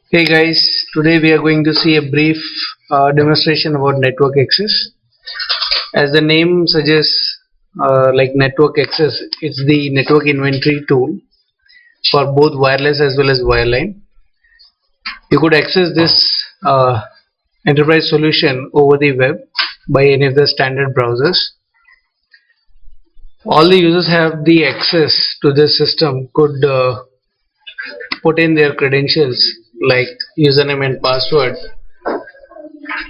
Hey guys, today we are going to see a brief demonstration about network access. As the name suggests, like network access, it's the network inventory tool for both wireless as well as wireline. You could access this enterprise solution over the web by any of the standard browsers. All the users have the access to this system could put in their credentials like username and password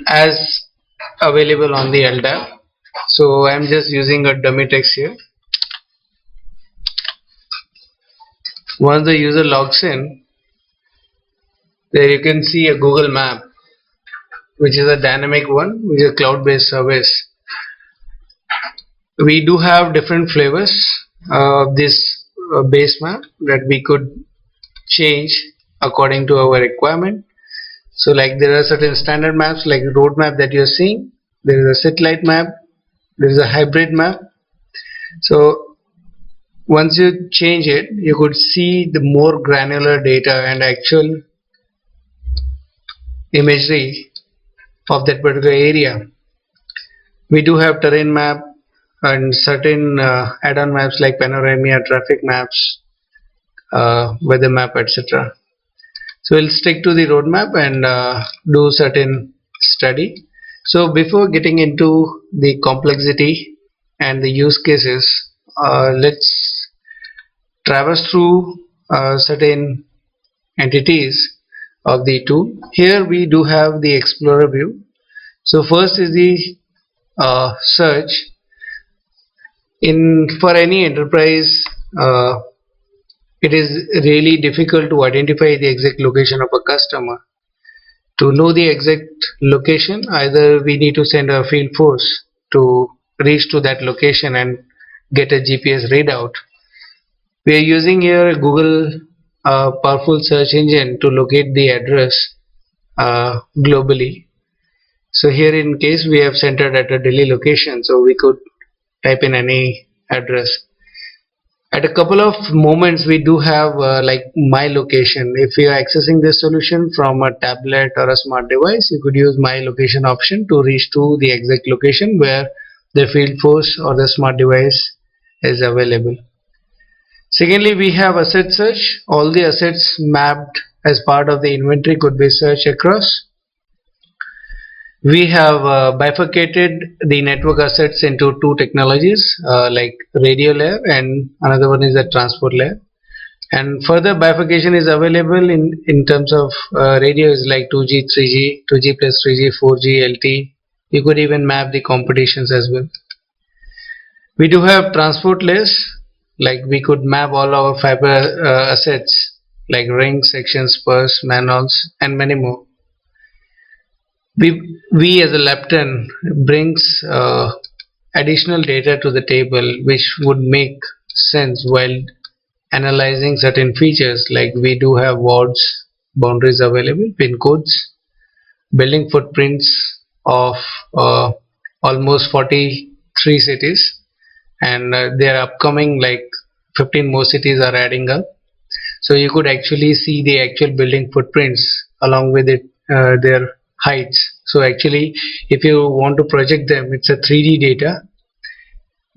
as available on the LDAP. So I'm just using a dummy text here. Once the user logs in, there you can see a Google map, which is a dynamic one, which is a cloud-based service. We do have different flavors of this base map that we could change according to our requirement. So like there are certain standard maps like road map that you're seeing, there is a satellite map, there is a hybrid map. So once you change it, you could see the more granular data and actual imagery of that particular area. We do have terrain map and certain add-on maps like panorama, traffic maps, weather map, etc. So we'll stick to the roadmap and do certain study. So before getting into the complexity and the use cases, let's traverse through certain entities of the tool. Here we do have the Explorer view. So first is the search. For any enterprise, it is really difficult to identify the exact location of a customer. To know the exact location, either we need to send a field force to reach to that location and get a GPS readout. We are using here Google powerful search engine to locate the address globally. So here in case we have centered at a Delhi location, so we could type in any address. At a couple of moments we do have like my location. If you are accessing this solution from a tablet or a smart device, you could use my location option to reach to the exact location where the field force or the smart device is available. Secondly, we have asset search. All the assets mapped as part of the inventory could be searched across. We have bifurcated the network assets into two technologies like radio layer and another one is the transport layer. And further bifurcation is available in terms of radio is like 2G, 3G, 2G plus 3G, 4G, LTE. You could even map the competitions as well. We do have transport layers, like we could map all our fiber assets like rings, sections, spurs, manholes and many more. We as a Lepton brings additional data to the table which would make sense while analyzing certain features, like we do have wards, boundaries available, pin codes, building footprints of almost 43 cities, and they are upcoming like 15 more cities are adding up. So you could actually see the actual building footprints along with their heights. So actually if you want to project them, it's a 3D data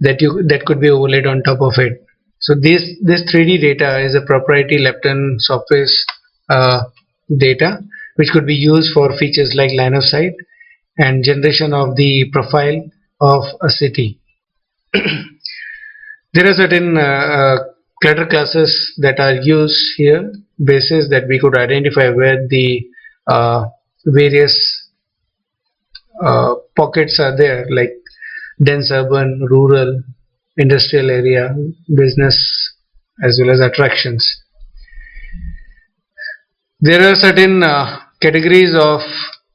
that could be overlaid on top of it. So this 3D data is a proprietary Lepton software data which could be used for features like line of sight and generation of the profile of a city. There are certain clutter classes that are used here, bases that we could identify where the various pockets are there, like dense urban, rural, industrial area, business as well as attractions. There are certain categories of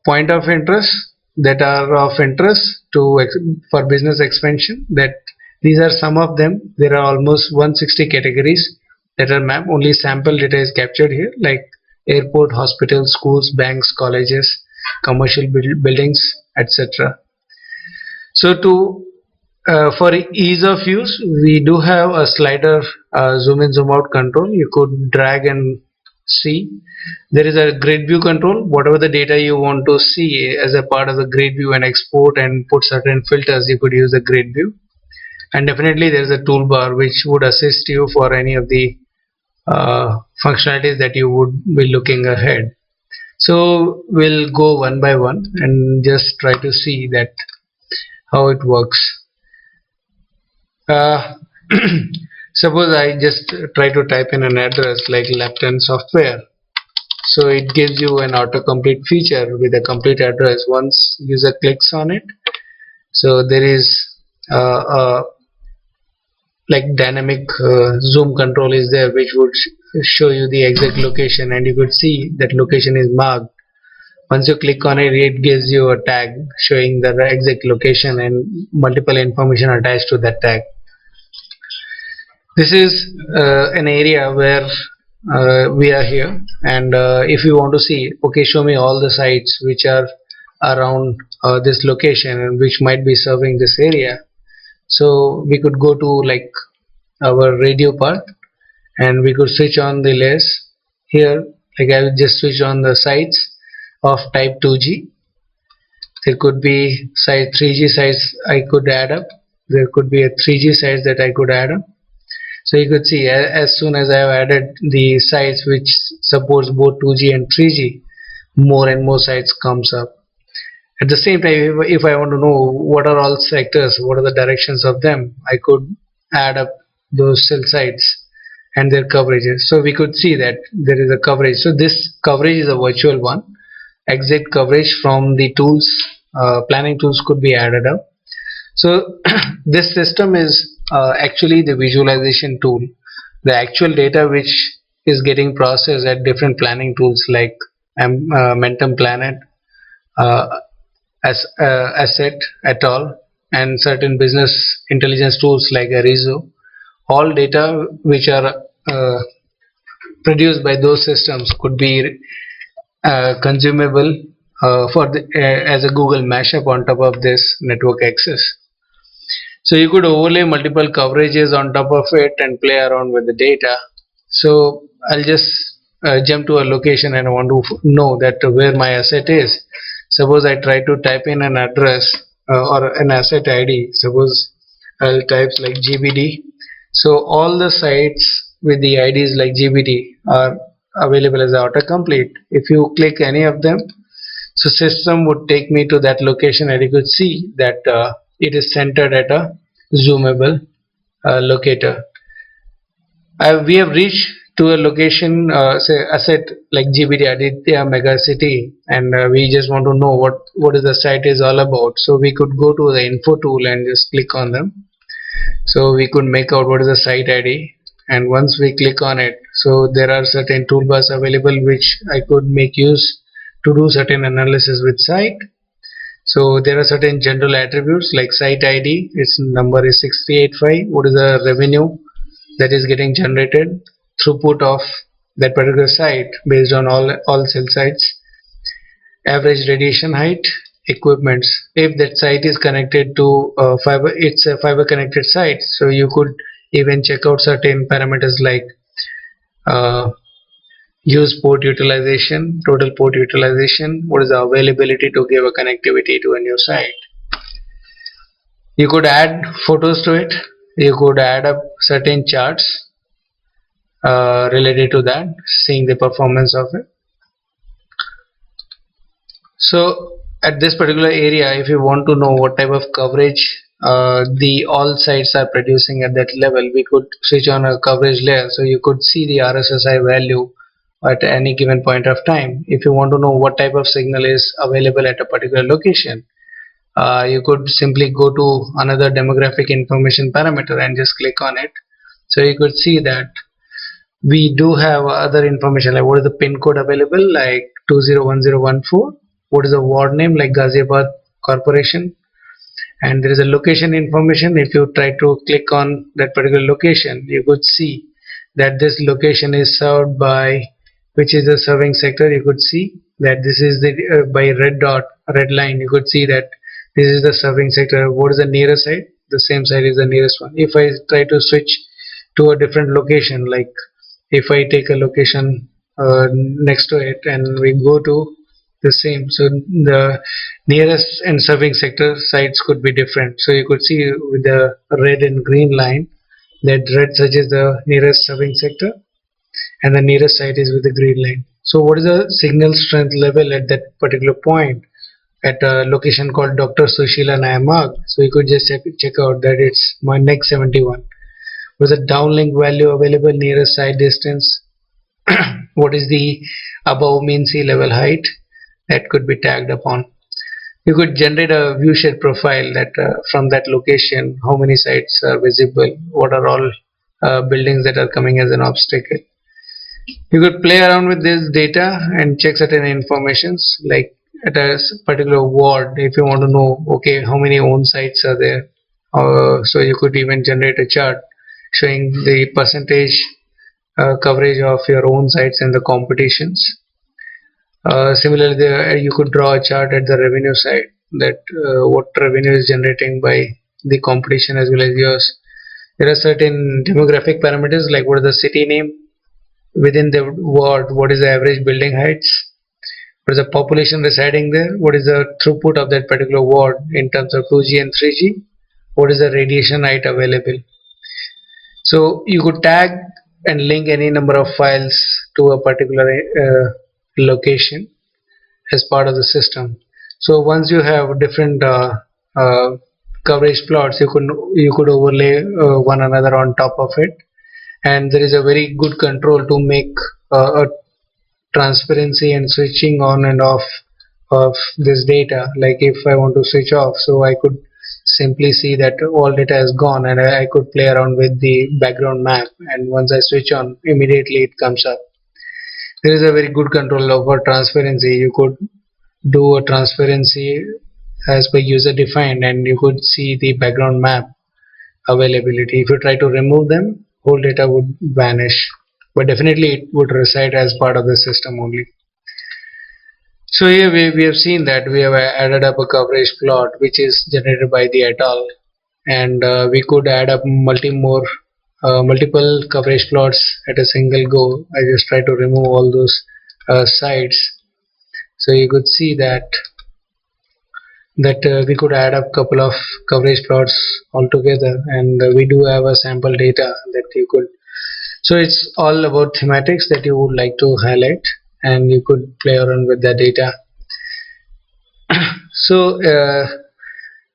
point of interest that are of interest for business expansion. That these are some of them. There are almost 160 categories that are mapped. Only sample data is captured here, like airport, hospitals, schools, banks, colleges, commercial buildings, etc. So for ease of use, we do have a slider zoom in zoom out control. You could drag and see, there is a grid view control. Whatever the data you want to see as a part of the grid view and export and put certain filters, you could use the grid view. And definitely there is a toolbar which would assist you for any of the functionalities that you would be looking ahead. So we'll go one by one and just try to see that how it works. Suppose I just try to type in an address like Lepton software. So it gives you an autocomplete feature with a complete address once user clicks on it. So there is like dynamic zoom control is there, which would show you the exact location, and you could see that location is marked. Once you click on it, it gives you a tag showing the exact location and multiple information attached to that tag. This is an area where we are here, and if you want to see, okay, show me all the sites which are around this location and which might be serving this area. So we could go to like our radio part, and we could switch on the layers here. Like I will just switch on the sites of type 2G. There could be site 3G sites I could add up. There could be a 3G sites that I could add up. So you could see as soon as I have added the sites which supports both 2G and 3G, more and more sites comes up. At the same time, if I want to know what are all sectors, what are the directions of them, I could add up those cell sites and their coverages. So we could see that there is a coverage. So this coverage is a virtual one. Exact coverage from the tools, planning tools could be added up. So this system is actually the visualization tool. The actual data which is getting processed at different planning tools like Mentum Planet, Asset et al, and certain business intelligence tools like Arizo. All data which are produced by those systems could be consumable as a Google mashup on top of this NetworkAccess. So you could overlay multiple coverages on top of it and play around with the data. So I'll just jump to a location and I want to know that where my asset is. Suppose I try to type in an address or an asset ID. Suppose I'll type like GBD. So all the sites with the IDs like GBD are available as autocomplete. If you click any of them, so system would take me to that location, and you could see that it is centered at a zoomable locator. We have reached to a location, say asset like GBD Aditya Mega City, and we just want to know what is the site is all about. So we could go to the info tool and just click on them. So we could make out what is the site ID, and once we click on it, so there are certain toolbars available which I could make use to do certain analysis with site. So there are certain general attributes like site ID, its number is 685, what is the revenue that is getting generated, throughput of that particular site based on all cell sites, average radiation height, equipments. If that site is connected to fiber, it's a fiber connected site, so you could even check out certain parameters like use port utilization, total port utilization, what is the availability to give a connectivity to a new site. You could add photos to it, you could add up certain charts related to that, seeing the performance of it. So at this particular area, if you want to know what type of coverage the all sites are producing at that level, we could switch on a coverage layer, so you could see the RSSI value at any given point of time. If you want to know what type of signal is available at a particular location, you could simply go to another demographic information parameter and just click on it. So you could see that we do have other information like what is the pin code available like 201014, what is the ward name like Ghaziabad Corporation, and there is a location information. If you try to click on that particular location, you could see that this location is served by which is the serving sector. You could see that this is the by red dot, red line, you could see that this is the serving sector. What is the nearest site? The same site is the nearest one. If I try to switch to a different location, like if I take a location next to it, and we go to the same. So the nearest and serving sector sites could be different. So you could see with the red and green line that red suggests the nearest serving sector and the nearest site is with the green line. So what is the signal strength level at that particular point at a location called Dr. Sushila Nayamarg? So you could just check out that it's my next 71. Was the downlink value available nearest site distance? What is the above mean sea level height that could be tagged upon? You could generate a viewshed profile that from that location, how many sites are visible, what are all buildings that are coming as an obstacle. You could play around with this data and check certain informations like at a particular ward if you want to know, okay, how many own sites are there. So you could even generate a chart showing the percentage coverage of your own sites and the competitions. Similarly, you could draw a chart at the revenue side that what revenue is generating by the competition as well as yours. There are certain demographic parameters like what is the city name within the ward, what is the average building heights, what is the population residing there, what is the throughput of that particular ward in terms of 2G and 3G, what is the radiation height available. So you could tag and link any number of files to a particular location as part of the system. So once you have different uh, coverage plots, you could overlay one another on top of it, and there is a very good control to make a transparency and switching on and off of this data. Like if I want to switch off, so I could simply see that all data is gone, and I could play around with the background map, and once I switch on, immediately it comes up. There is a very good control over transparency. You could do a transparency as per user defined, and you could see the background map availability. If you try to remove them, whole data would vanish, but definitely it would reside as part of the system only. So here we have seen that we have added up a coverage plot which is generated by the et al, and we could add up multiple coverage plots at a single go. I just try to remove all those sites, so you could see that we could add up couple of coverage plots altogether, and we do have a sample data that you could. So it's all about thematics that you would like to highlight, and you could play around with the data. So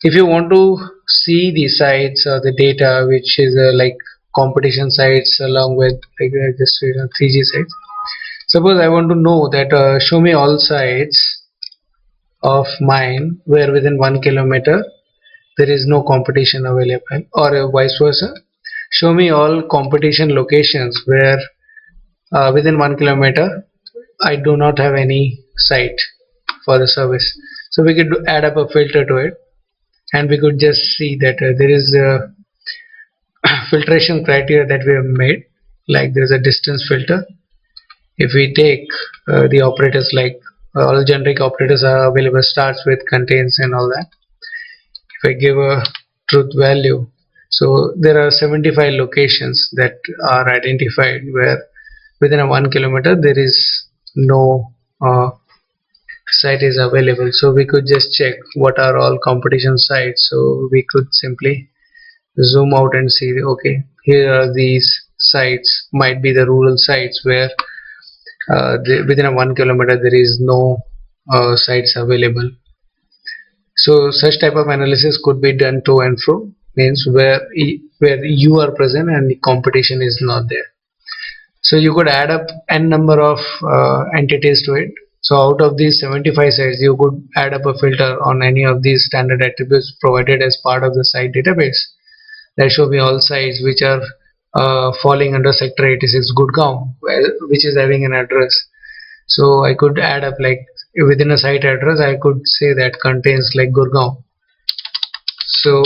if you want to see the sites or the data which is like competition sites along with like just 3G sites. Suppose I want to know that show me all sites of mine where within 1 kilometer there is no competition available, or vice versa. Show me all competition locations where within 1 kilometer I do not have any site for the service. So we could add up a filter to it, and we could just see that there is a filtration criteria that we have made, like there is a distance filter. If we take the operators like all generic operators are available, starts with, contains and all that. If I give a truth value, so there are 75 locations that are identified where within a 1 kilometer there is no site is available. So we could just check what are all competition sites. So we could simply zoom out and see, okay, here are these sites, might be the rural sites where within a 1 kilometer there is no sites available. So such type of analysis could be done to and fro, means where you are present and the competition is not there. So you could add up n number of entities to it. So out of these 75 sites, you could add up a filter on any of these standard attributes provided as part of the site database. That show me all sites which are falling under sector 86 Gurgaon, which is having an address. So I could add up, like within a site address I could say that contains like Gurgaon. So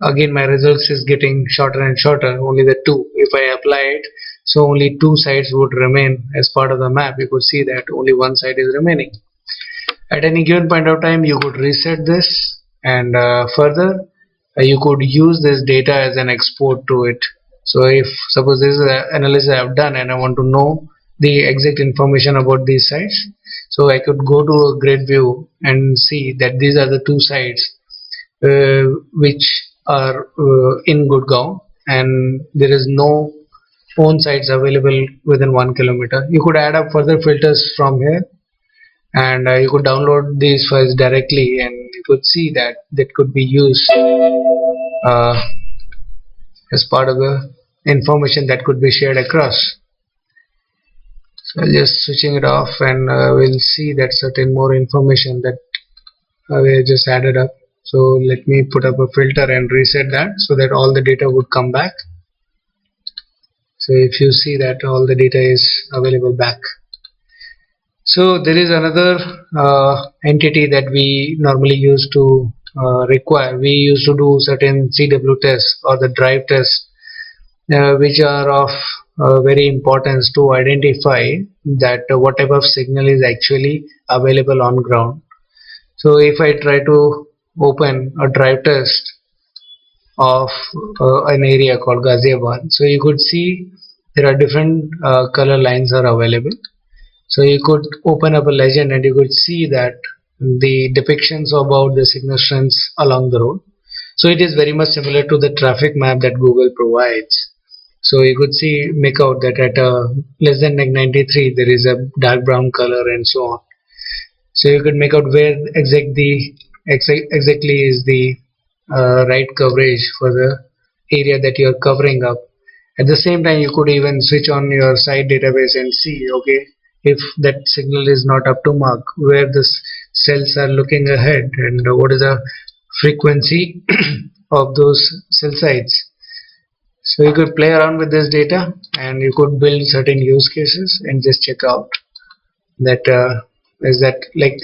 again my results is getting shorter and shorter, only the two. If I apply it, so only two sites would remain as part of the map. You could see that only one site is remaining. At any given point of time you could reset this, and further you could use this data as an export to it. So if suppose this is an analysis I have done and I want to know the exact information about these sites. So I could go to a grid view and see that these are the two sites which are in Gurgaon, and there is no phone sites available within 1 kilometer. You could add up further filters from here, and you could download these files directly, and you could see that could be used uh, as part of the information that could be shared across. So I'll just switching it off, and we'll see that certain more information that we just added up. So let me put up a filter and reset that so that all the data would come back. So if you see that all the data is available back. So there is another entity that we normally use to require. We used to do certain CW tests or the drive tests, which are of very importance to identify that what type of signal is actually available on ground. So if I try to open a drive test of an area called Ghaziabad, so you could see there are different color lines are available. So you could open up a legend and you could see that the depictions about the signal strengths along the road. So it is very much similar to the traffic map that Google provides. So you could see, make out that at less than like 93 there is a dark brown color and so on. So you could make out where exactly is the right coverage for the area that you are covering up. At the same time, you could even switch on your site database and see, okay, if that signal is not up to mark, where the cells are looking ahead, and what is the frequency of those cell sites. So you could play around with this data, and you could build certain use cases and just check out that is that like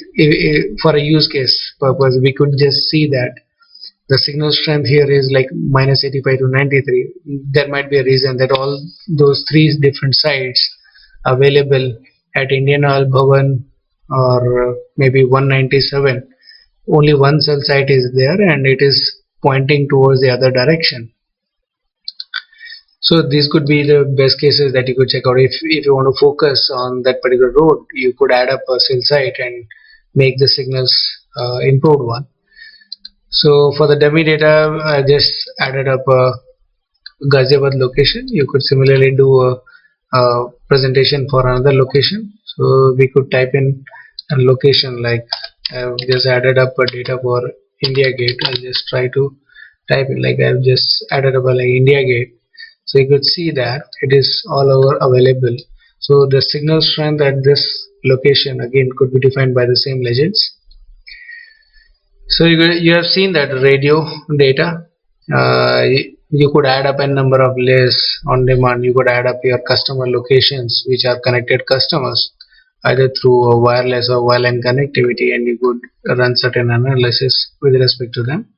for a use case purpose, we could just see that the signal strength here is like minus 85 to 93. There might be a reason that all those three different sites available at Indian Oil Bhavan or maybe 197, only one cell site is there and it is pointing towards the other direction. So these could be the best cases that you could check out. If you want to focus on that particular road, you could add up a cell site and make the signals improved one. So for the dummy data, I just added up a Ghaziabad location. You could similarly do a presentation for another location. So we could type in a location, like I've just added up a data for India Gate. I'll just try to type it like I've just added up a like India Gate. So you could see that it is all over available. So the signal strength at this location again could be defined by the same legends. So you have seen that radio data. You could add up a number of lists on demand. You could add up your customer locations which are connected customers either through a wireless or wireline connectivity, and you could run certain analysis with respect to them.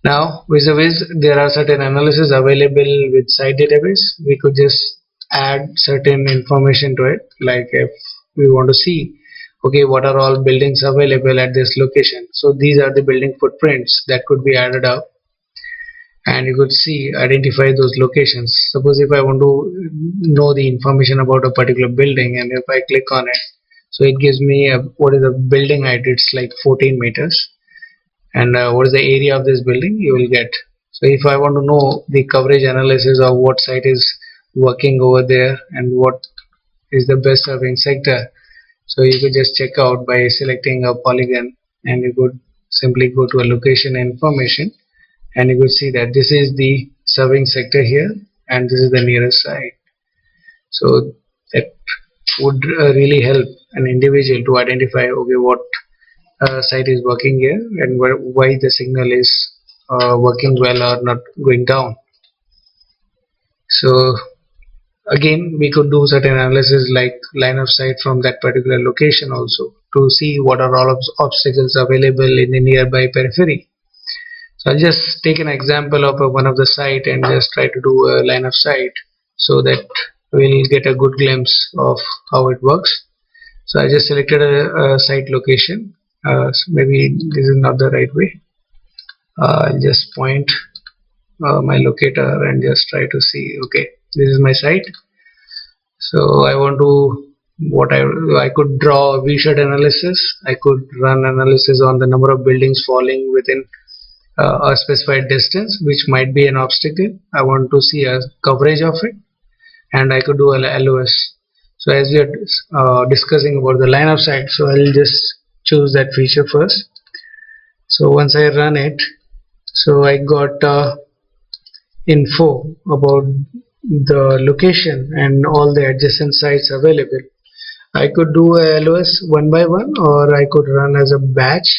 Now vis-a-vis, there are certain analysis available with site database. We could just add certain information to it, like if we want to see, okay, what are all buildings available at this location. So these are the building footprints that could be added up, and you could see, identify those locations. Suppose if I want to know the information about a particular building, and if I click on it, so it gives me what is the building height. It's like 14 meters, and what is the area of this building you will get. So if I want to know the coverage analysis of what site is working over there and what is the best serving sector, so you could just check out by selecting a polygon, and you could simply go to a location information, and you could see that this is the serving sector here and this is the nearest site. So that would really help an individual to identify, okay, what site is working here and why the signal is working well or not going down. So again, we could do certain analysis like line of sight from that particular location also to see what are all obstacles available in the nearby periphery. So I'll just take an example of one of the site and just try to do a line of sight so that we'll get a good glimpse of how it works. So I just selected a site location. So maybe this is not the right way. I'll just point my locator and just try to see, okay, this is my site. So I want to what I could draw a V-shaped analysis. I could run analysis on the number of buildings falling within a specified distance, which might be an obstacle. I want to see a coverage of it, and I could do a LOS. So as we are discussing about the line of sight, so I'll just choose that feature first. So once I run it, so I got info about the location and all the adjacent sites available. I could do a LOS one by one, or I could run as a batch.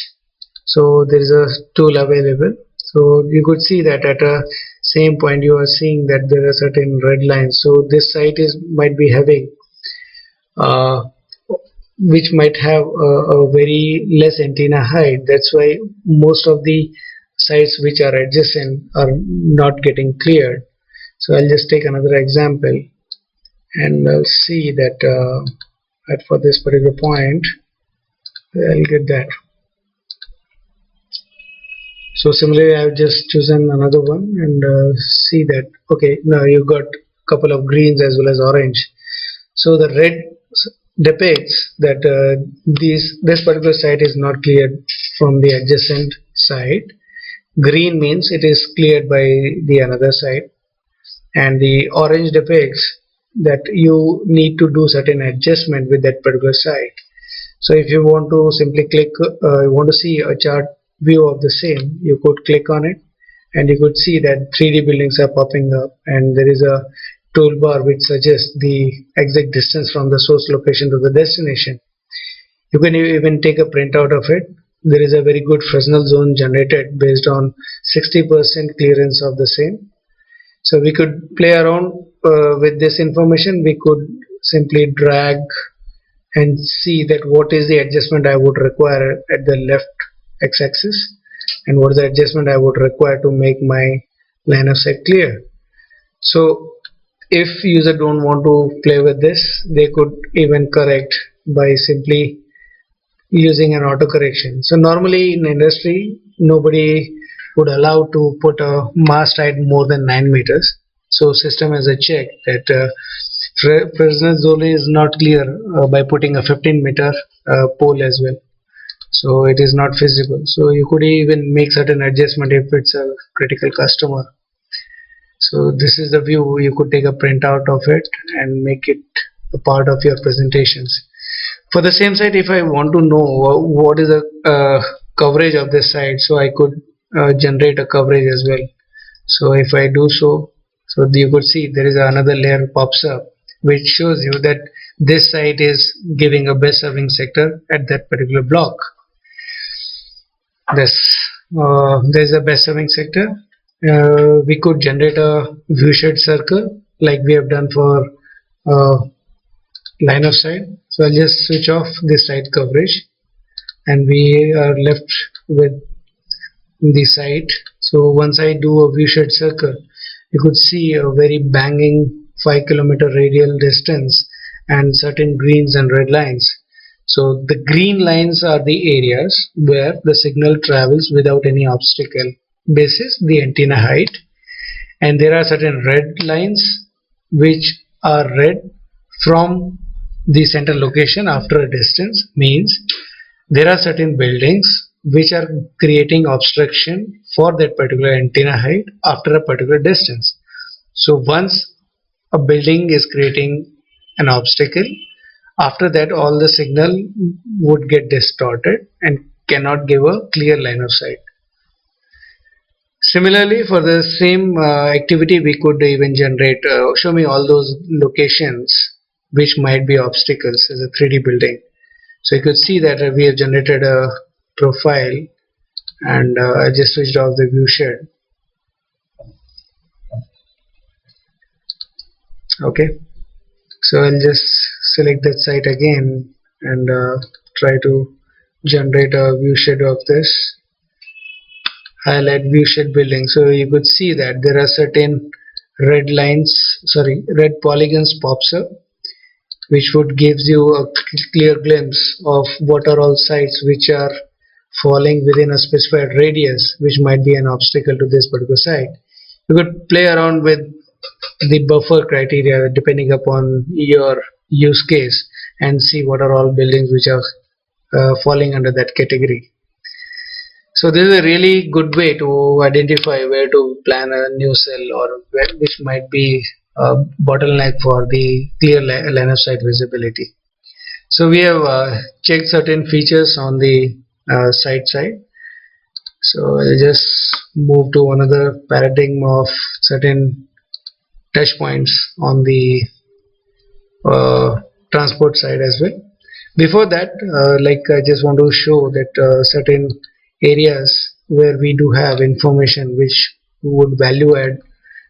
So there is a tool available. So you could see that at a same point you are seeing that there are certain red lines. So this site is might be having uh, which might have a very less antenna height. That's why most of the sites which are adjacent are not getting cleared. So I'll just take another example, and I'll see that for this particular point I'll get that. So similarly I've just chosen another one, and see that okay, now you got couple of greens as well as orange. So the red depicts that this particular site is not cleared from the adjacent site. Green means it is cleared by the another site, and the orange depicts that you need to do certain adjustment with that particular site. So if you want to simply click, you want to see a chart view of the same, you could click on it, and you could see that 3D buildings are popping up, and there is a toolbar which suggests the exact distance from the source location to the destination. You can even take a printout of it. There is a very good Fresnel zone generated based on 60% clearance of the same. So we could play around with this information. We could simply drag and see that what is the adjustment I would require at the left x-axis, and what is the adjustment I would require to make my line of sight clear. So if user don't want to play with this, they could even correct by simply using an auto correction. So normally in industry nobody would allow to put a mast height more than 9 meters. So system has a check that Fresnel zone is not clear by putting a 15-meter pole as well. So it is not feasible. So you could even make certain adjustment if it's a critical customer. So this is the view. You could take a printout of it and make it a part of your presentations. For the same site, if I want to know what is the coverage of this site, so I could generate a coverage as well. So if I do so, so you could see there is another layer pops up which shows you that this site is giving a best serving sector at that particular block. There's a best serving sector. We could generate a view shed circle like we have done for line of sight. So I'll just switch off this site coverage, and we are left with the site. So once I do a view shed circle, you could see a very banging 5 kilometer radial distance and certain greens and red lines. So the green lines are the areas where the signal travels without any obstacle basis the antenna height, and there are certain red lines which are red from the center location after a distance, means there are certain buildings which are creating obstruction for that particular antenna height after a particular distance. So once a building is creating an obstacle, after that all the signal would get distorted and cannot give a clear line of sight. Similarly, for the same activity, we could even generate, show me all those locations which might be obstacles as a 3D building. So you could see that we have generated a profile, and I just switched off the view shed. Okay, so I'll just select that site again and try to generate a view shed of this. Highlight view shed building. So you could see that there are certain red lines, sorry, red polygons pops up, which would gives you a clear glimpse of what are all sites which are falling within a specified radius, which might be an obstacle to this particular site. You could play around with the buffer criteria depending upon your use case, and see what are all buildings which are falling under that category. So this is a really good way to identify where to plan a new cell, or which might be a bottleneck for the clear line of sight visibility. So we have checked certain features on the site side. So I'll just move to another paradigm of certain touch points on the transport side as well. Before that, I just want to show that certain areas where we do have information which would value add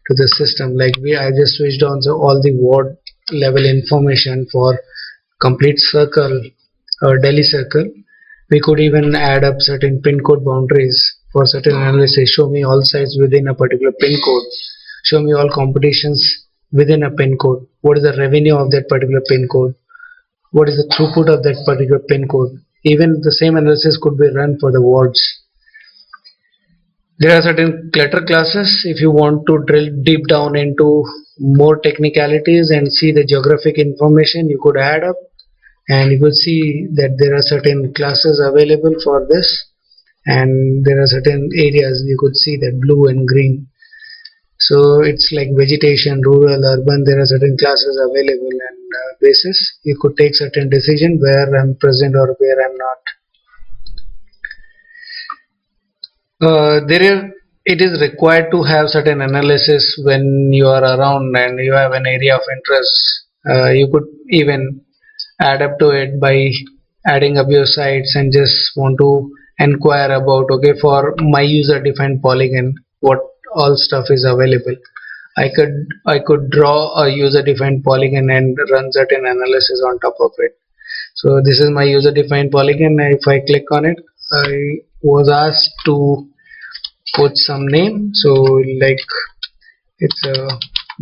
to the system. Like I just switched on all the ward level information for complete circle or Delhi circle. We could even add up certain pin code boundaries for certain analysis. Show me all sites within a particular pin code. Show me all competitions within a pin code. What is the revenue of that particular pin code? What is the throughput of that particular pin code? Even the same analysis could be run for the wards. There are certain clutter classes. If you want to drill deep down into more technicalities and see the geographic information, you could add up, and you will see that there are certain classes available for this, and there are certain areas you could see that blue and green. So it's like vegetation, rural, urban. There are certain classes available, and basis you could take certain decision where I'm present or where I'm not. It is required to have certain analysis when you are around and you have an area of interest. You could even add up to it by adding up your sites and just want to inquire about, okay, for my user defined polygon, what all stuff is available. I could draw a user defined polygon and run certain analysis on top of it. So this is my user defined polygon. If I click on it, I was asked to put some name, so like it's a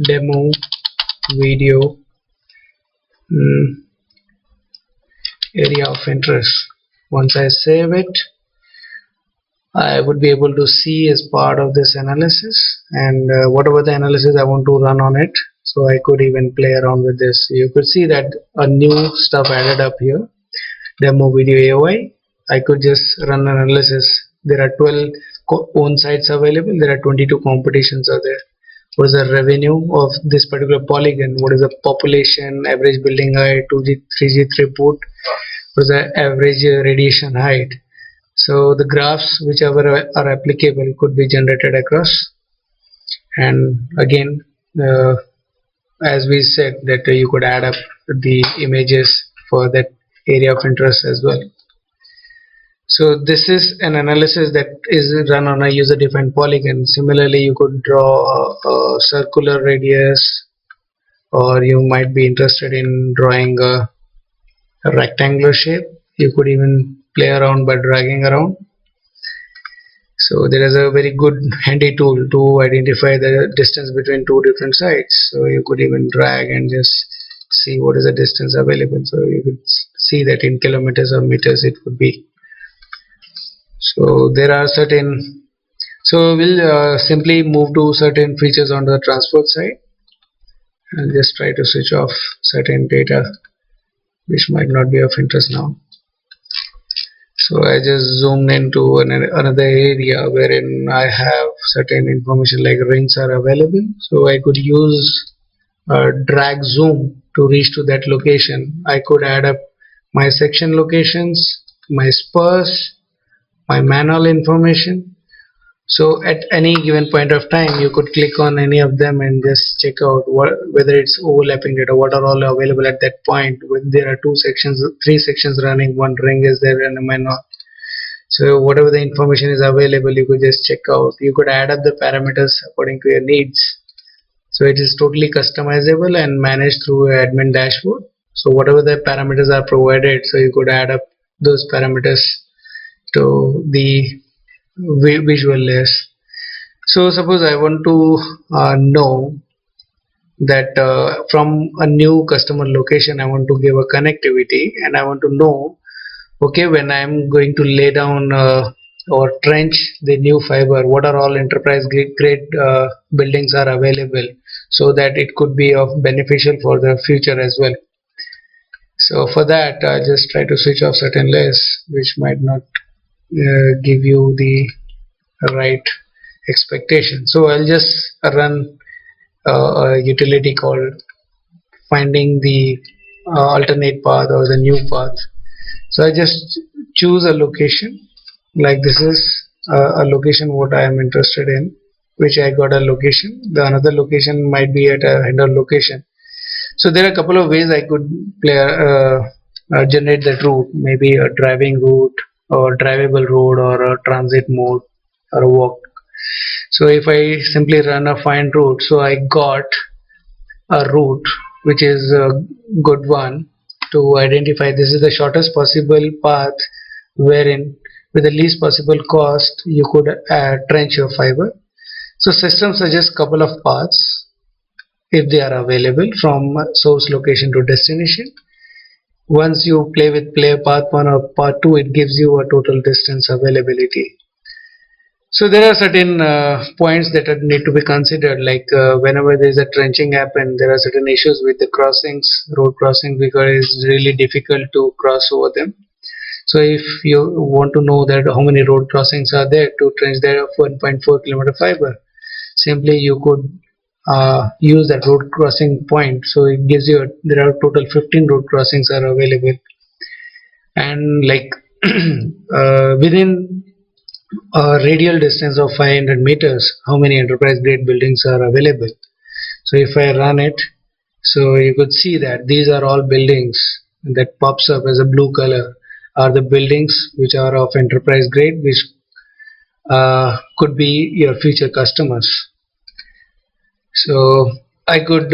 demo video area of interest. Once I save it, I would be able to see as part of this analysis, and whatever the analysis I want to run on it, so I could even play around with this. You could see that a new stuff added up here, demo video AOI. I could just run an analysis. There are 12 own sites available. There are 22 competitions are there. What is the revenue of this particular polygon? What is the population, average building height, 2G, 3G throughput? What is the average radiation height? So the graphs whichever are applicable could be generated across. And again, as we said, that you could add up the images for that area of interest as well. So this is an analysis that is run on a user defined polygon. Similarly, you could draw a circular radius, or you might be interested in drawing a rectangular shape. You could even play around by dragging around. So there is a very good handy tool to identify the distance between two different sites. So you could even drag and just see what is the distance available. So you could see that in kilometers or meters it would be. So there are certain, so we'll simply move to certain features on the transport side and just try to switch off certain data which might not be of interest now. So I just zoomed into another area wherein I have certain information like rings are available. So I could use drag zoom to reach to that location. I could add up my section locations, my spurs, my manual information. So at any given point of time you could click on any of them and just check out whether it's overlapping data, what are all available at that point. When there are 3 sections running, one ring is there and a manual. So whatever the information is available you could just check out. You could add up the parameters according to your needs. So it is totally customizable and managed through an admin dashboard. So whatever the parameters are provided, so you could add up those parameters to the visual layers. So suppose I want to know that from a new customer location I want to give a connectivity, and I want to know, okay, when I'm going to lay down or trench the new fiber, what are all enterprise grade buildings are available. so that it could be of beneficial for the future as well. So for that, I just try to switch off certain lists which might not give you the right expectation. So I'll just run a utility called finding the alternate path or the new path. So I just choose a location, like this is a location what I am interested in, which I got a location. The another location might be at a header location. So there are a couple of ways I could generate that route, maybe a driving route or drivable road or a transit mode or a walk. So if I simply run a find route, so I got a route which is a good one to identify this is the shortest possible path wherein with the least possible cost you could trench your fiber. So system suggests couple of paths if they are available from source location to destination. Once you play with player path 1 or path 2, it gives you a total distance availability. So there are certain points that need to be considered, like whenever there is a trenching happen, there are certain issues with the crossings, road crossings, because it's really difficult to cross over them. So if you want to know that how many road crossings are there to trench their 1.4 kilometer fiber, simply you could use that road crossing point. So it gives you there are total 15 road crossings are available, and like within a radial distance of 500 meters, how many enterprise grade buildings are available. So if I run it, so you could see that these are all buildings that pops up as a blue color are the buildings which are of enterprise grade, which could be your future customers. So I could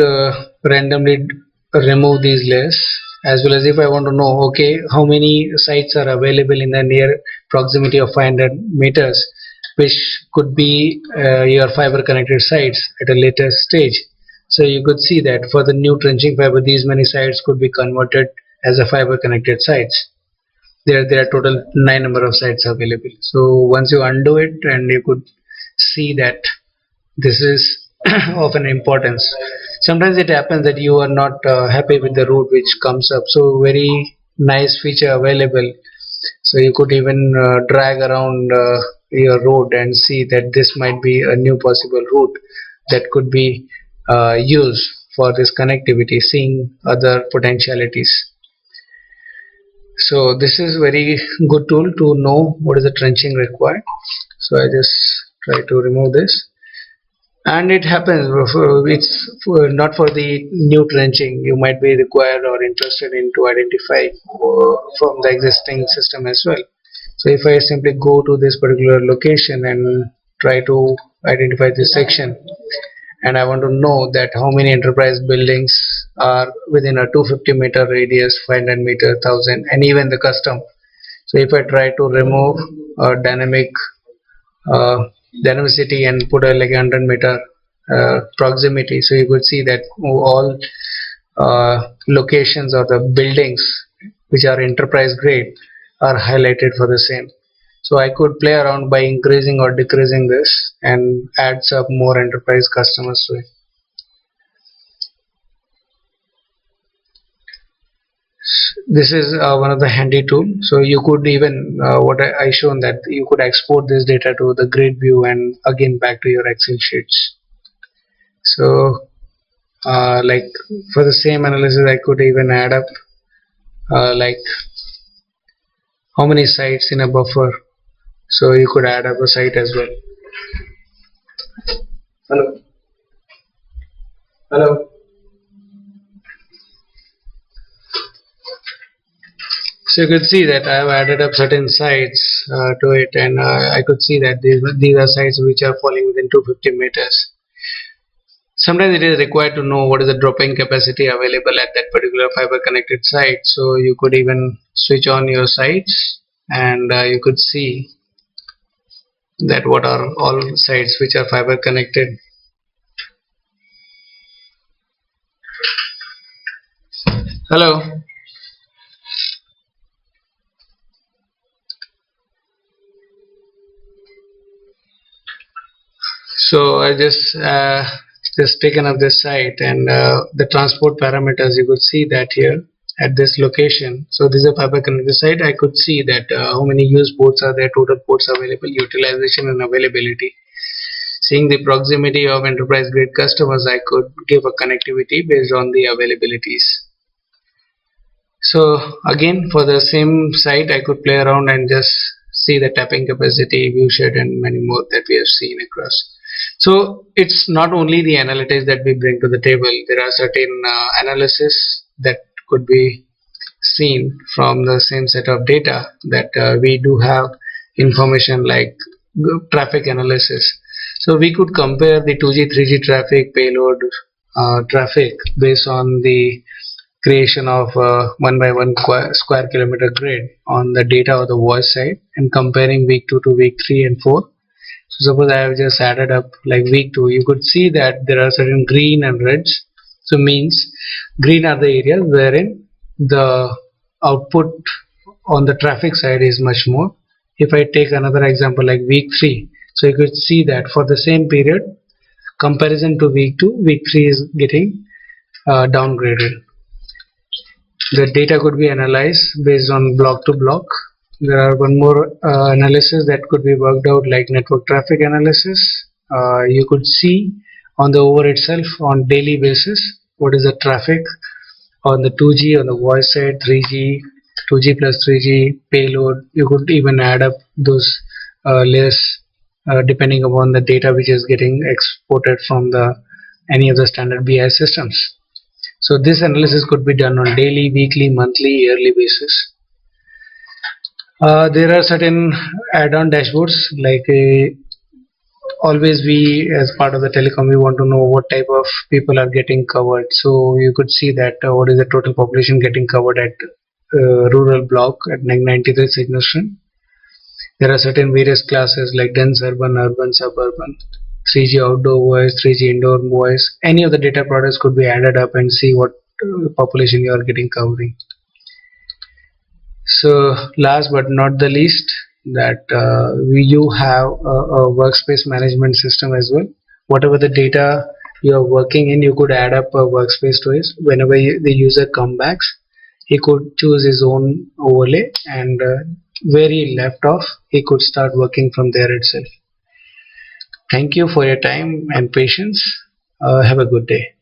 randomly remove these lists, as well as if I want to know, okay, how many sites are available in the near proximity of 500 meters, which could be your fiber connected sites at a later stage. So you could see that for the new trenching fiber, these many sites could be converted as a fiber connected sites. There are total 9 number of sites available. So once you undo it, and you could see that this is of an importance. Sometimes it happens that you are not happy with the route which comes up, so very nice feature available. So you could even drag around your road and see that this might be a new possible route that could be used for this connectivity, seeing other potentialities. So this is very good tool to know what is the trenching required. So I just try to remove this, and it happens it's not for the new trenching. You might be required or interested in to identify from the existing system as well. So if I simply go to this particular location and try to identify this section, and I want to know that how many enterprise buildings are within a 250-meter radius, 500-meter, 1000, and even the custom. So if I try to remove dynamic uh, dynamicity and put a like 100-meter proximity, so you could see that all locations or the buildings which are enterprise grade are highlighted for the same. So I could play around by increasing or decreasing this and adds up more enterprise customers to it. This is one of the handy tool. So you could even what I shown that you could export this data to the grid view and again back to your Excel sheets. So like for the same analysis, I could even add up like how many sites in a buffer. So you could add up a site as well. Hello. Hello. So you could see that I have added up certain sites to it, and I could see that these are sites which are falling within 250 meters. Sometimes it is required to know what is the dropping capacity available at that particular fiber connected site. So you could even switch on your sites, and you could see that what are all sites which are fiber connected. Hello. So I just just taken up this site, and the transport parameters, you could see that here at this location. So this is a fiber connected site. I could see that how many used ports are there, total ports available, utilization and availability. Seeing the proximity of enterprise grade customers, I could give a connectivity based on the availabilities. So again, for the same site, I could play around and just see the tapping capacity, view shed, and many more that we have seen across. So it's not only the analytics that we bring to the table. There are certain analysis that could be seen from the same set of data, that we do have information like traffic analysis. So we could compare the 2G 3G traffic, payload traffic based on the creation of 1 by 1 square kilometer grid on the data or the voice side, and comparing week 2 to week 3 and 4. So suppose I have just added up like week 2, you could see that there are certain green and reds. So means green are the areas wherein the output on the traffic side is much more. If I take another example like week 3, so you could see that for the same period, comparison to week 2, week 3 is getting downgraded. The data could be analyzed based on block to block. There are one more analysis that could be worked out like network traffic analysis. You could see on the over itself on daily basis what is the traffic on the 2G, on the voice side, 3G, 2G plus 3G payload. You could even add up those layers depending upon the data which is getting exported from the any of the standard BI systems. So this analysis could be done on daily, weekly, monthly, yearly basis. There are certain add-on dashboards like always we, as part of the telecom, we want to know what type of people are getting covered. So you could see that what is the total population getting covered at rural block at 93 signal strength. There are certain various classes like dense urban, urban, suburban, 3G outdoor voice, 3G indoor voice. Any of the data products could be added up and see what population you are getting covering. So last but not the least, that you have a workspace management system as well. Whatever the data you are working in, you could add up a workspace to it. Whenever the user comes back, he could choose his own overlay, and where he left off, he could start working from there itself. Thank you for your time and patience. Have a good day.